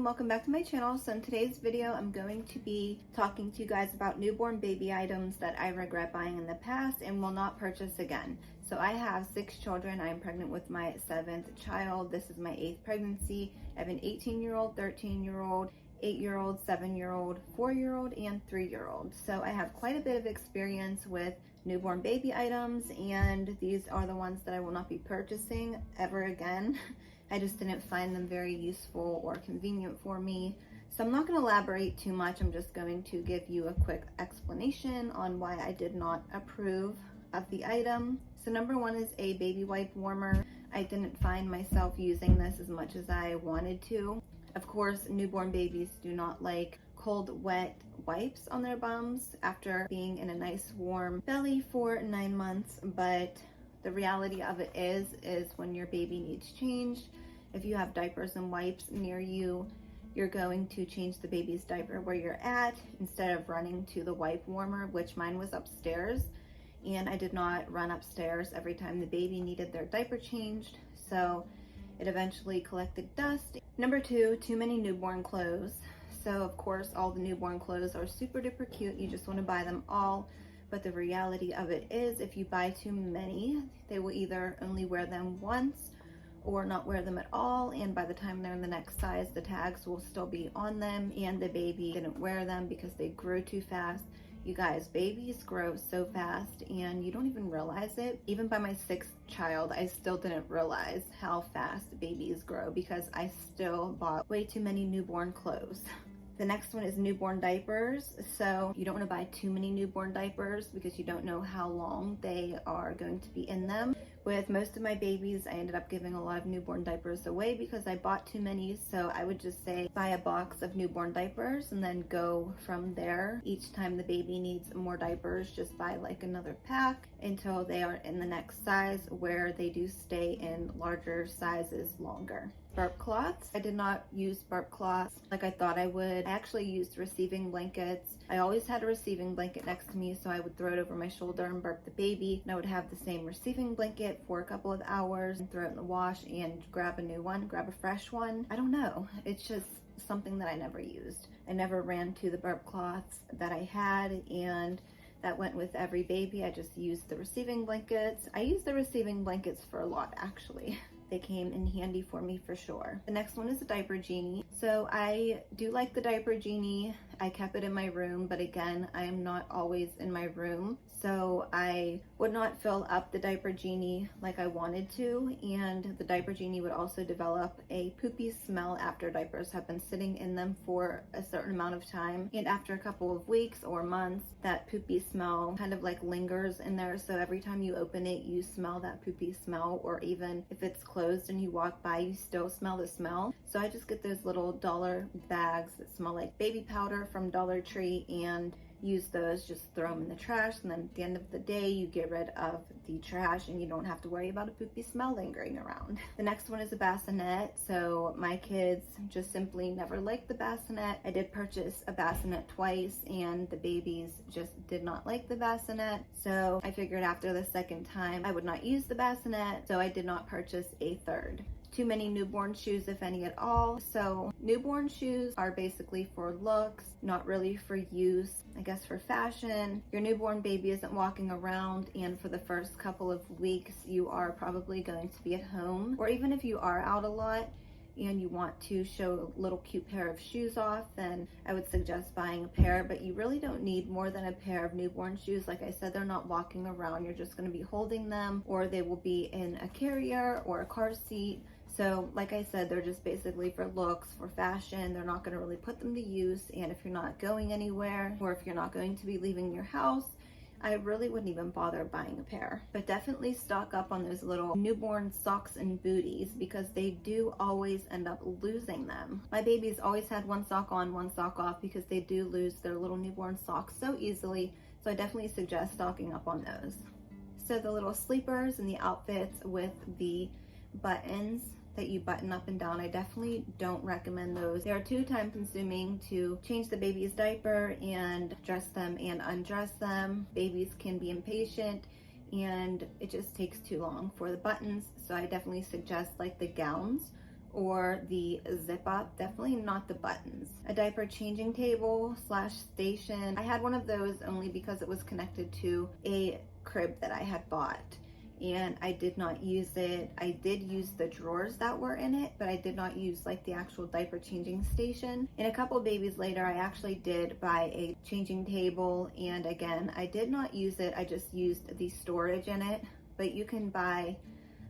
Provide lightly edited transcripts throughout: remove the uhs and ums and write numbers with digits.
welcome back to my channel. So in today's video, I'm going to be talking to you guys about newborn baby items that I regret buying in the past and will not purchase again. So I have 6 children. I'm pregnant with my 7th child. This is my 8th pregnancy. I have an 18-year-old, 13-year-old, 8-year-old, 7-year-old, 4-year-old, and 3-year-old. So I have quite a bit of experience with newborn baby items, and these are the ones that I will not be purchasing ever again. I just didn't find them very useful or convenient for me. So I'm not going to elaborate too much. I'm just going to give you a quick explanation on why I did not approve of the item. So number one is a baby wipe warmer. I didn't find myself using this as much as I wanted to. Of course, newborn babies do not like cold, wet wipes on their bums after being in a nice warm belly for 9 months, but the reality of it is when your baby needs changed, if you have diapers and wipes near you, you're going to change the baby's diaper where you're at instead of running to the wipe warmer, which mine was upstairs. And I did not run upstairs every time the baby needed their diaper changed. So it eventually collected dust. Number two, too many newborn clothes. So of course, all the newborn clothes are super duper cute. You just want to buy them all. But the reality of it is if you buy too many, they will either only wear them once or not wear them at all. And by the time they're in the next size, the tags will still be on them and the baby didn't wear them because they grew too fast. You guys, babies grow so fast and you don't even realize it. Even by my 6th child, I still didn't realize how fast babies grow because I still bought way too many newborn clothes. The next one is newborn diapers. So you don't want to buy too many newborn diapers because you don't know how long they are going to be in them. With most of my babies, I ended up giving a lot of newborn diapers away because I bought too many. So I would just say buy a box of newborn diapers and then go from there. Each time the baby needs more diapers, just buy like another pack until they are in the next size where they do stay in larger sizes longer. Burp cloths. I did not use burp cloths like I thought I would. I actually used receiving blankets. I always had a receiving blanket next to me, so I would throw it over my shoulder and burp the baby, and I would have the same receiving blanket for a couple of hours and throw it in the wash and grab a new one, grab a fresh one. I don't know. It's just something that I never used. I never ran to the burp cloths that I had, and that went with every baby. I just used the receiving blankets. I used the receiving blankets for a lot, actually. They came in handy for me for sure. The next one is a diaper genie. So I do like the diaper genie. I kept it in my room, but again, I am not always in my room. So I would not fill up the diaper genie like I wanted to. And the diaper genie would also develop a poopy smell after diapers have been sitting in them for a certain amount of time. And after a couple of weeks or months, that poopy smell kind of like lingers in there. So every time you open it, you smell that poopy smell, or even if it's closed and you walk by, you still smell the smell. So I just get those little dollar bags that smell like baby powder from Dollar Tree and use those, just throw them in the trash, and then at the end of the day you get rid of the trash and you don't have to worry about a poopy smell lingering around. The next one is a bassinet. So my kids just simply never liked the bassinet. I did purchase a bassinet twice and the babies just did not like the bassinet, so I figured after the second time I would not use the bassinet, so I did not purchase a third. Too many newborn shoes, if any at all. So newborn shoes are basically for looks, not really for use, I guess for fashion. Your newborn baby isn't walking around, and for the first couple of weeks you are probably going to be at home, or even if you are out a lot and you want to show a little cute pair of shoes off, then I would suggest buying a pair, but you really don't need more than a pair of newborn shoes. Like I said, they're not walking around. You're just going to be holding them, or they will be in a carrier or a car seat. So like I said, they're just basically for looks, for fashion. They're not going to really put them to use. And if you're not going anywhere, or if you're not going to be leaving your house, I really wouldn't even bother buying a pair. But definitely stock up on those little newborn socks and booties because they do always end up losing them. My babies always had one sock on, one sock off because they do lose their little newborn socks so easily. So I definitely suggest stocking up on those. So the little sleepers and the outfits with the buttons that you button up and down, I definitely don't recommend those. They are too time consuming to change the baby's diaper and dress them and undress them. Babies can be impatient and it just takes too long for the buttons. So I definitely suggest like the gowns or the zip up, definitely not the buttons. A diaper changing table / station. I had one of those only because it was connected to a crib that I had bought, and I did not use it. I did use the drawers that were in it, but I did not use like the actual diaper changing station. And a couple babies later, I actually did buy a changing table, and again, I did not use it. I just used the storage in it. But you can buy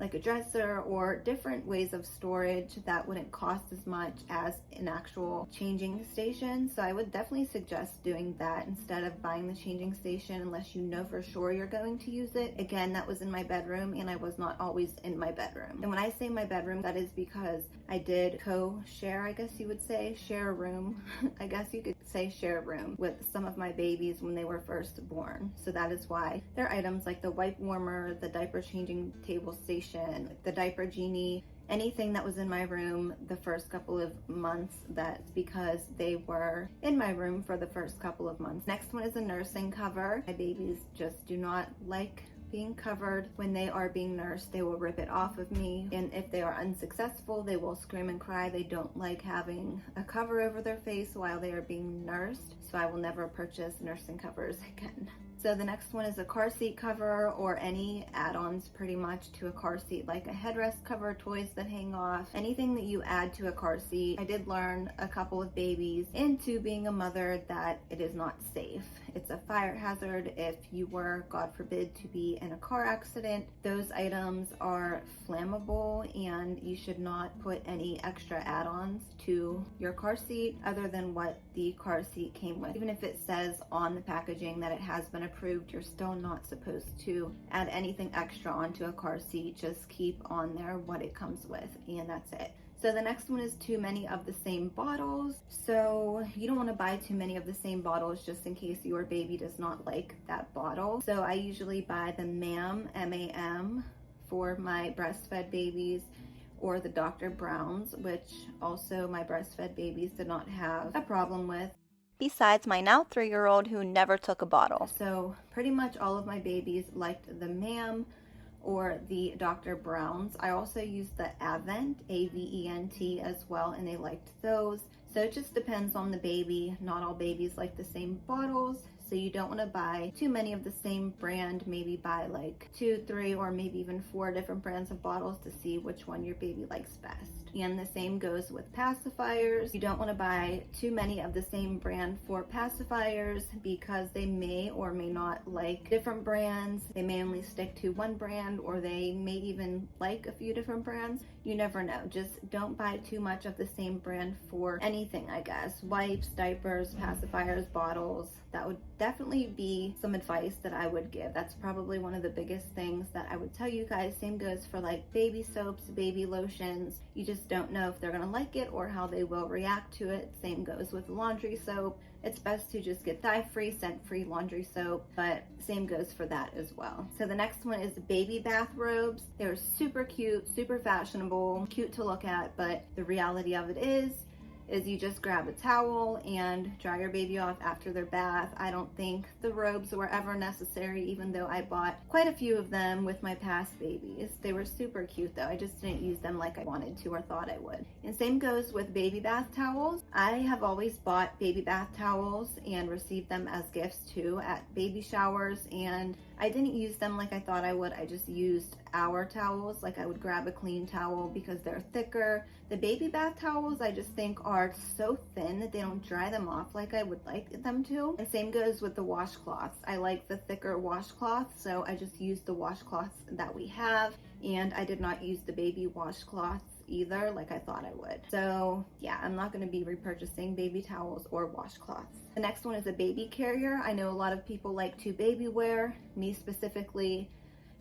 like a dresser or different ways of storage that wouldn't cost as much as an actual changing station. So I would definitely suggest doing that instead of buying the changing station, unless you know for sure you're going to use it. Again, that was in my bedroom, and I was not always in my bedroom. And when I say my bedroom, that is because I did co-share, I guess you would say, share a room. I guess you could say share a room with some of my babies when they were first born. So that is why there are items like the wipe warmer, the diaper changing table station, the diaper genie, anything that was in my room the first couple of months. That's because they were in my room for the first couple of months. Next one is a nursing cover. My babies just do not like being covered. When they are being nursed, they will rip it off of me, and if they are unsuccessful, they will scream and cry. They don't like having a cover over their face while they are being nursed, so I will never purchase nursing covers again. So the next one is a car seat cover, or any add-ons pretty much to a car seat, like a headrest cover, toys that hang off, anything that you add to a car seat. I did learn a couple of babies into being a mother that it is not safe. It's a fire hazard if you were, God forbid, to be in a car accident. Those items are flammable, and you should not put any extra add-ons to your car seat other than what the car seat came with. Even if it says on the packaging that it has been approved, you're still not supposed to add anything extra onto a car seat. Just keep on there what it comes with, and that's it. So the next one is too many of the same bottles. So you don't want to buy too many of the same bottles just in case your baby does not like that bottle. So I usually buy the MAM, M-A-M, for my breastfed babies, or the Dr. Brown's, which also my breastfed babies did not have a problem with. Besides my now 3-year-old who never took a bottle. So pretty much all of my babies liked the MAM or the Dr. Brown's. I also used the Avent, A-V-E-N-T, as well, and they liked those. So it just depends on the baby. Not all babies like the same bottles, so you don't want to buy too many of the same brand. Maybe buy like 2, 3, or maybe even 4 different brands of bottles to see which one your baby likes best. And the same goes with pacifiers. You don't want to buy too many of the same brand for pacifiers, because they may or may not like different brands. They may only stick to one brand, or they may even like a few different brands. You never know. Just don't buy too much of the same brand for anything, I guess. Wipes, diapers, pacifiers, bottles. That would definitely be some advice that I would give. That's probably one of the biggest things that I would tell you guys. Same goes for like baby soaps, baby lotions. You just don't know if they're gonna like it or how they will react to it. Same goes with laundry soap. It's best to just get dye-free, scent-free laundry soap, but same goes for that as well. So the next one is baby bathrobes. They're super cute, super fashionable, cute to look at, but the reality of it is you just grab a towel and dry your baby off after their bath. I don't think the robes were ever necessary, even though I bought quite a few of them with my past babies. They were super cute though. I just didn't use them like I wanted to or thought I would. And same goes with baby bath towels. I have always bought baby bath towels and received them as gifts too at baby showers, and I didn't use them like I thought I would. I just used our towels. Like I would grab a clean towel because they're thicker. The baby bath towels I just think are so thin that they don't dry them off like I would like them to. And same goes with the washcloths. I like the thicker washcloths, so I just used the washcloths that we have, and I did not use the baby washcloths either like I thought I would. So yeah, I'm not going to be repurchasing baby towels or washcloths. The next one is a baby carrier. I know a lot of people like to baby wear. Me specifically,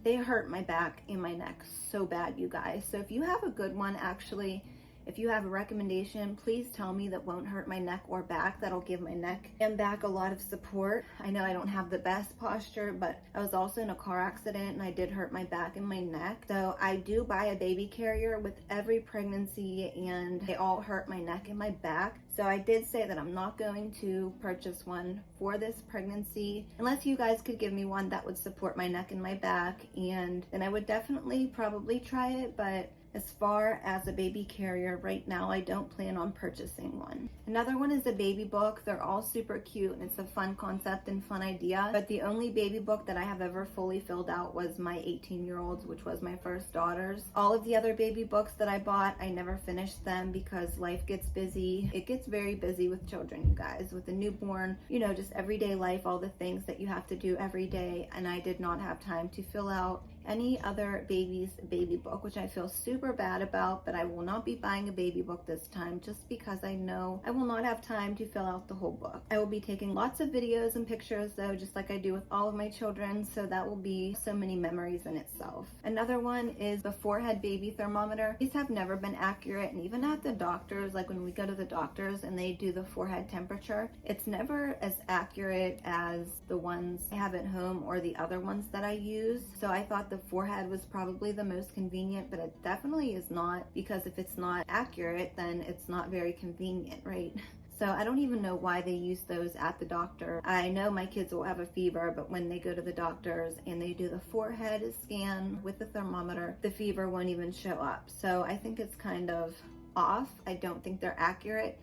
they hurt my back and my neck so bad, you guys. So if you have a good one, actually, if you have a recommendation, please tell me that won't hurt my neck or back. That'll give my neck and back a lot of support. I know I don't have the best posture, but I was also in a car accident and I did hurt my back and my neck. So I do buy a baby carrier with every pregnancy, and they all hurt my neck and my back. So I did say that I'm not going to purchase one for this pregnancy unless you guys could give me one that would support my neck and my back, and then I would definitely probably try it. But As far as a baby carrier, right now I don't plan on purchasing one. Another one is a baby book. They're all super cute and it's a fun concept and fun idea, but the only baby book that I have ever fully filled out was my 18-year-old's, which was my first daughter's. All of the other baby books that I bought, I never finished them because life gets busy. It gets very busy with children, you guys, with a newborn, you know, just everyday life, all the things that you have to do every day, and I did not have time to fill out any other baby's baby book, which I feel super bad about, but I will not be buying a baby book this time just because I know I will not have time to fill out the whole book. I will be taking lots of videos and pictures though, just like I do with all of my children, so that will be so many memories in itself. Another one is the forehead baby thermometer. These have never been accurate, and even at the doctors, like when we go to the doctors and they do the forehead temperature, it's never as accurate as the ones I have at home or the other ones that I use. So I thought the forehead was probably the most convenient, but it definitely is not, because if it's not accurate, then it's not very convenient, right? So I don't even know why they use those at the doctor. I know my kids will have a fever, but when they go to the doctors and they do the forehead scan with the thermometer, the fever won't even show up. So I think it's kind of off. I don't think they're accurate,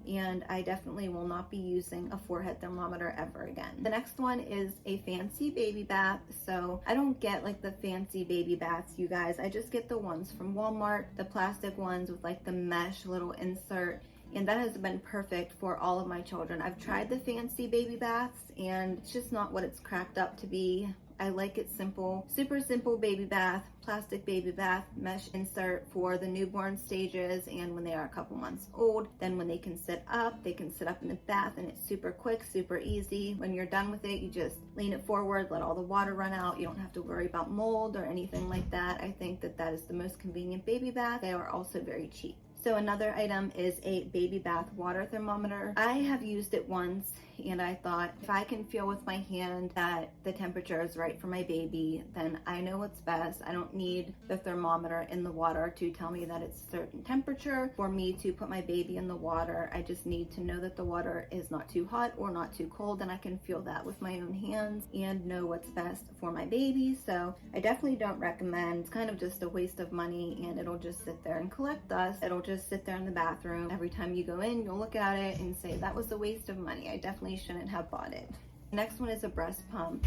and I definitely will not be using a forehead thermometer ever again. The next one is a fancy baby bath. So I don't get like the fancy baby baths, you guys. I just get the ones from Walmart, the plastic ones with like the mesh little insert, and that has been perfect for all of my children. I've tried the fancy baby baths and it's just not what it's cracked up to be. I like it simple, super simple baby bath, plastic baby bath, mesh insert for the newborn stages and when they are a couple months old. Then when they can sit up in the bath, and it's super quick, super easy. When you're done with it, you just lean it forward, let all the water run out. You don't have to worry about mold or anything like that. I think that that is the most convenient baby bath. They are also very cheap. So another item is a baby bath water thermometer. I have used it once and I thought, if I can feel with my hand that the temperature is right for my baby, then I know what's best. I don't need the thermometer in the water to tell me that it's a certain temperature for me to put my baby in the water. I just need to know that the water is not too hot or not too cold, and I can feel that with my own hands and know what's best for my baby. So I definitely don't recommend. It's kind of just a waste of money, and it'll just sit there and collect dust. It'll just sit there in the bathroom. Every time you go in, you'll look at it and say, that was a waste of money. I definitely shouldn't have bought it. The next one is a breast pump.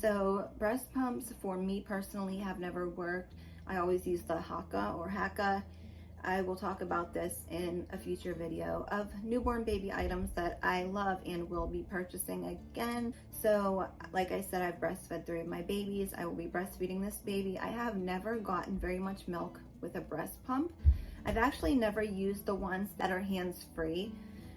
So breast pumps for me personally have never worked. I always use the Haka or Haka. I will talk about this in a future video of newborn baby items that I love and will be purchasing again. So like I said, I've breastfed 3 of my babies. I will be breastfeeding this baby. I have never gotten very much milk with a breast pump. I've actually never used the ones that are hands-free.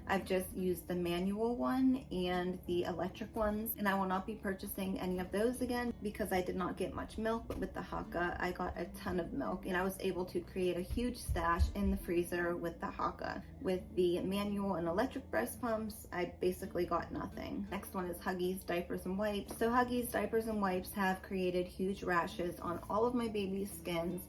I've just used the manual one and the electric ones, and I will not be purchasing any of those again because I did not get much milk. But with the Haka, I got a ton of milk, and I was able to create a huge stash in the freezer with the Haka. With the manual and electric breast pumps, I basically got nothing. Next one is Huggies diapers and wipes. So Huggies diapers and wipes have created huge rashes on all of my baby's skins.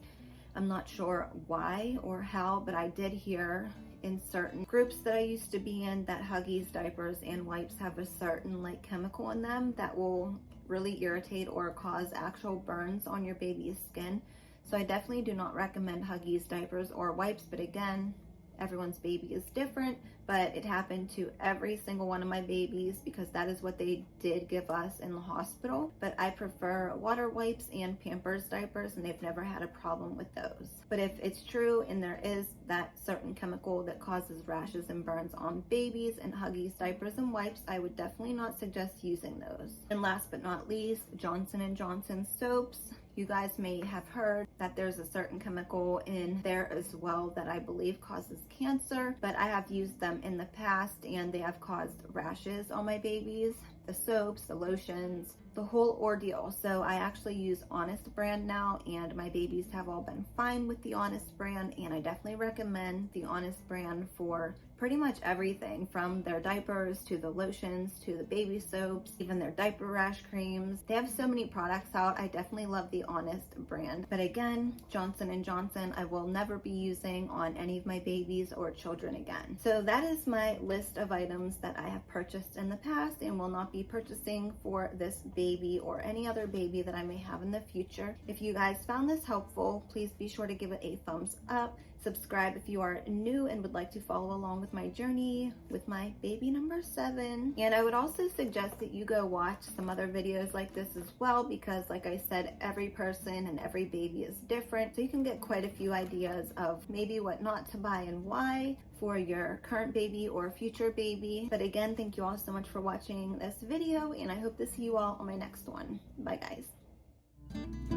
I'm not sure why or how, but I did hear in certain groups that I used to be in that Huggies diapers and wipes have a certain like chemical in them that will really irritate or cause actual burns on your baby's skin. So I definitely do not recommend Huggies diapers or wipes, but again, everyone's baby is different, but it happened to every single one of my babies because that is what they did give us in the hospital. But I prefer water wipes and Pampers diapers, and they've never had a problem with those. But if it's true and there is that certain chemical that causes rashes and burns on babies and Huggies diapers and wipes, I would definitely not suggest using those. And last but not least, Johnson & Johnson soaps. You guys may have heard that there's a certain chemical in there as well that I believe causes cancer, but I have used them in the past and they have caused rashes on my babies. The soaps, the lotions, the whole ordeal. So I actually use Honest brand now, and my babies have all been fine with the Honest brand, and I definitely recommend the Honest brand for pretty much everything, from their diapers to the lotions to the baby soaps, even their diaper rash creams. They have so many products out. I definitely love the Honest brand. But again, Johnson & Johnson I will never be using on any of my babies or children again. So that is my list of items that I have purchased in the past and will not be purchasing for this baby or any other baby that I may have in the future. If you guys found this helpful, please be sure to give it a thumbs up. Subscribe if you are new and would like to follow along with my journey with my baby number 7. And I would also suggest that you go watch some other videos like this as well, because like I said, every person and every baby is different. So you can get quite a few ideas of maybe what not to buy and why for your current baby or future baby. But again, thank you all so much for watching this video, and I hope to see you all on my next one. Bye guys.